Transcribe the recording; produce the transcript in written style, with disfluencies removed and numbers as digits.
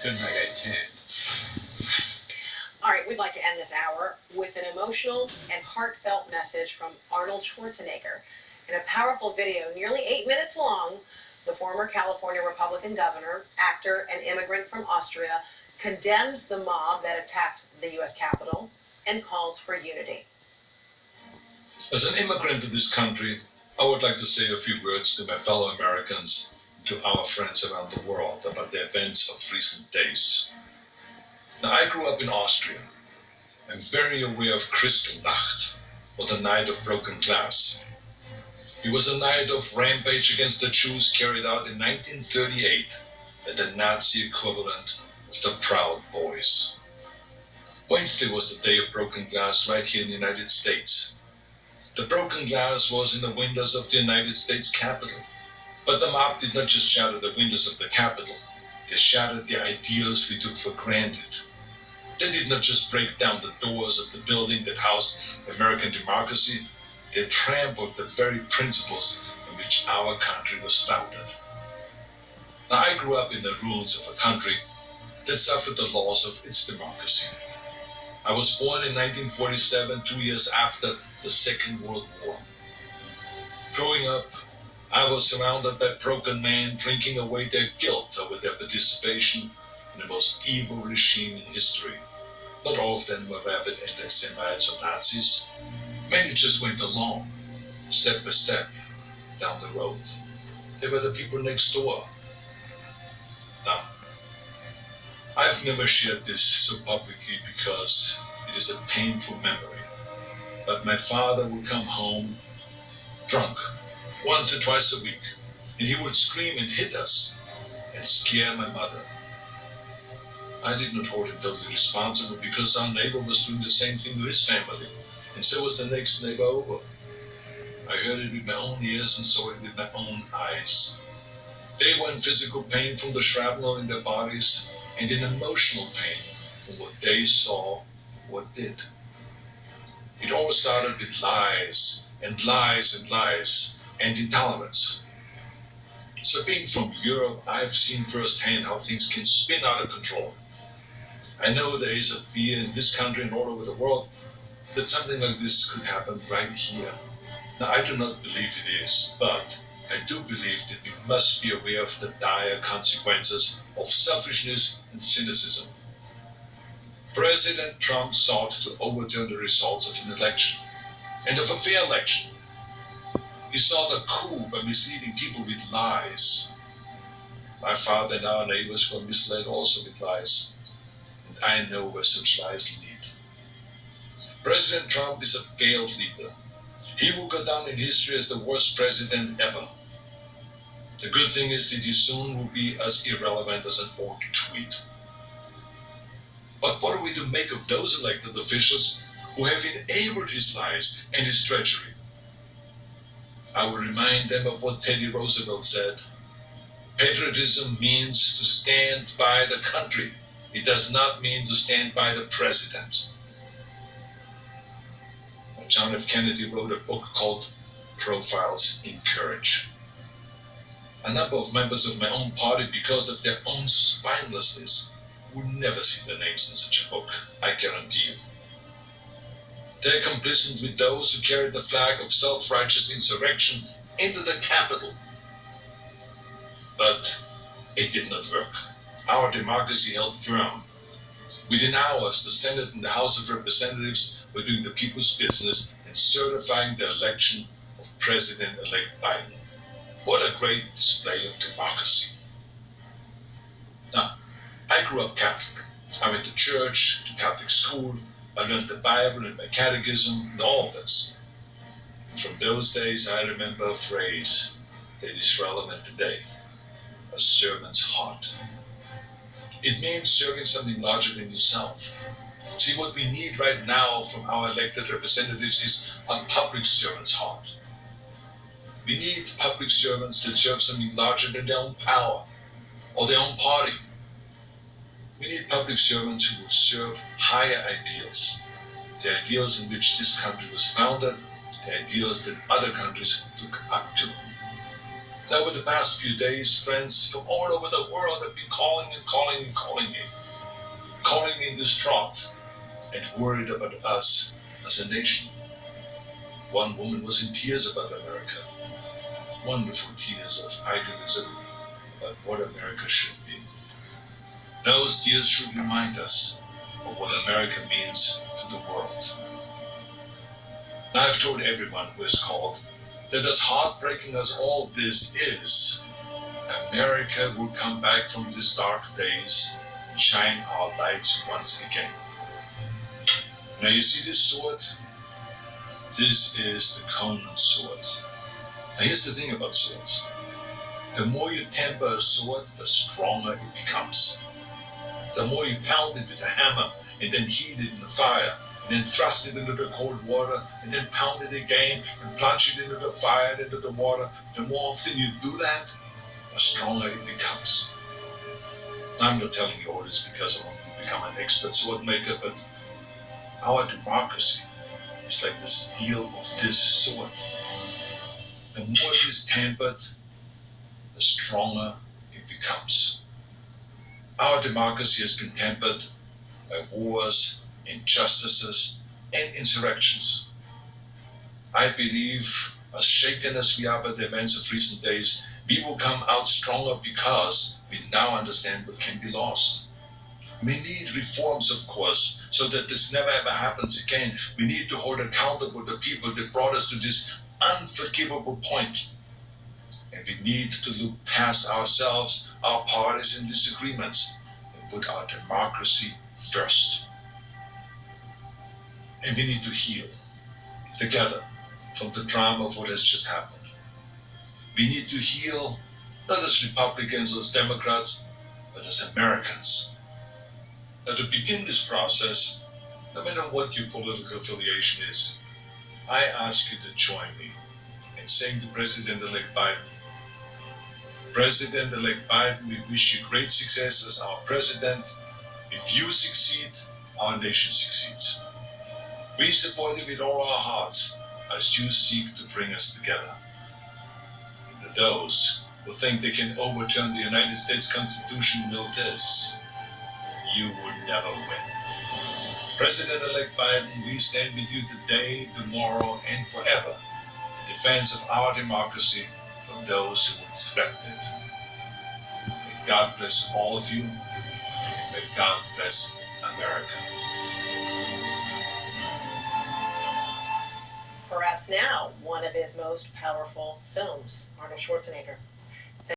Tonight at 10. All right, we'd like to end this hour with an emotional and heartfelt message from Arnold Schwarzenegger. In a powerful video, nearly 8 minutes long, the former California Republican governor, actor, and immigrant from Austria condemns the mob that attacked the U.S. Capitol and calls for unity. As an immigrant to this country, I would like to say a few words to my fellow Americans, to our friends around the world about the events of recent days. Now, I grew up in Austria. I'm very aware of Kristallnacht, or the Night of Broken Glass. It was a night of rampage against the Jews carried out in 1938 at the Nazi equivalent of the Proud Boys. Wednesday was the day of broken glass right here in the United States. The broken glass was in the windows of the United States Capitol. But the mob did not just shatter the windows of the Capitol. They shattered the ideals we took for granted. They did not just break down the doors of the building that housed American democracy. They trampled the very principles on which our country was founded. Now, I grew up in the ruins of a country that suffered the loss of its democracy. I was born in 1947, 2 years after the Second World War. Growing up, I was surrounded by broken men drinking away their guilt over their participation in the most evil regime in history. Not all of them were rabid anti-Semites or Nazis. Many just went along, step by step, down the road. They were the people next door. Now, I've never shared this so publicly because it is a painful memory. But my father would come home drunk once or twice a week, and he would scream and hit us and scare my mother. I did not hold him totally responsible because our neighbor was doing the same thing to his family, and so was the next neighbor over. I heard it with my own ears and saw it with my own eyes. They were in physical pain from the shrapnel in their bodies and in emotional pain from what they saw or did. It all started with lies and lies and lies and intolerance. So being from Europe, I've seen firsthand how things can spin out of control. I know there is a fear in this country and all over the world that something like this could happen right here. Now, I do not believe it is, but I do believe that we must be aware of the dire consequences of selfishness and cynicism. President Trump sought to overturn the results of an election, and of a fair election. He sought a coup by misleading people with lies. My father and our neighbors were misled also with lies, and I know where such lies lead. President Trump is a failed leader. He will go down in history as the worst president ever. The good thing is that he soon will be as irrelevant as an old tweet. But what are we to make of those elected officials who have enabled his lies and his treachery? I will remind them of what Teddy Roosevelt said. Patriotism means to stand by the country. It does not mean to stand by the president. John F. Kennedy wrote a book called Profiles in Courage. A number of members of my own party, because of their own spinelessness, would never see their names in such a book, I guarantee you. They're complicit with those who carried the flag of self-righteous insurrection into the Capitol. But it did not work. Our democracy held firm. Within hours, the Senate and the House of Representatives were doing the people's business and certifying the election of President-elect Biden. What a great display of democracy. Now, I grew up Catholic. I went to church, to Catholic school. I learned the Bible and my catechism and all this. From those days, I remember a phrase that is relevant today: a servant's heart. It means serving something larger than yourself. See, what we need right now from our elected representatives is a public servant's heart. We need public servants that serve something larger than their own power or their own party. We need public servants who will serve higher ideals, the ideals in which this country was founded, the ideals that other countries look up to. Over the past few days, friends from all over the world have been calling me distraught and worried about us as a nation. One woman was in tears about America, wonderful tears of idealism about what America should be. Those tears should remind us of what America means to the world. I've told everyone who has called that as heartbreaking as all this is, America will come back from these dark days and shine our lights once again. Now you see this sword? This is the Conan sword. Now here's the thing about swords. The more you temper a sword, the stronger it becomes. The more you pound it with a hammer and then heat it in the fire, and then thrust it into the cold water, and then pound it again, and plunge it into the fire and into the water, the more often you do that, the stronger it becomes. I'm not telling you all this because I want you to become an expert sword maker, but our democracy is like the steel of this sword. The more it is tempered, the stronger it becomes. Our democracy has been tempered by wars, injustices, and insurrections. I believe, as shaken as we are by the events of recent days, we will come out stronger because we now understand what can be lost. We need reforms, of course, so that this never ever happens again. We need to hold accountable the people that brought us to this unforgivable point. And we need to look past ourselves, our parties, and disagreements, and put our democracy first. And we need to heal together from the drama of what has just happened. We need to heal not as Republicans or as Democrats, but as Americans. Now, to begin this process, no matter what your political affiliation is, I ask you to join me in saying to President-elect Biden, President-elect Biden, we wish you great success as our president. If you succeed, our nation succeeds. We support you with all our hearts as you seek to bring us together. And to those who think they can overturn the United States Constitution, know this: you will never win. President-elect Biden, we stand with you today, tomorrow, and forever in defense of our democracy from those who would threaten it. May God bless all of you, and may God bless America. Perhaps now one of his most powerful films, Arnold Schwarzenegger.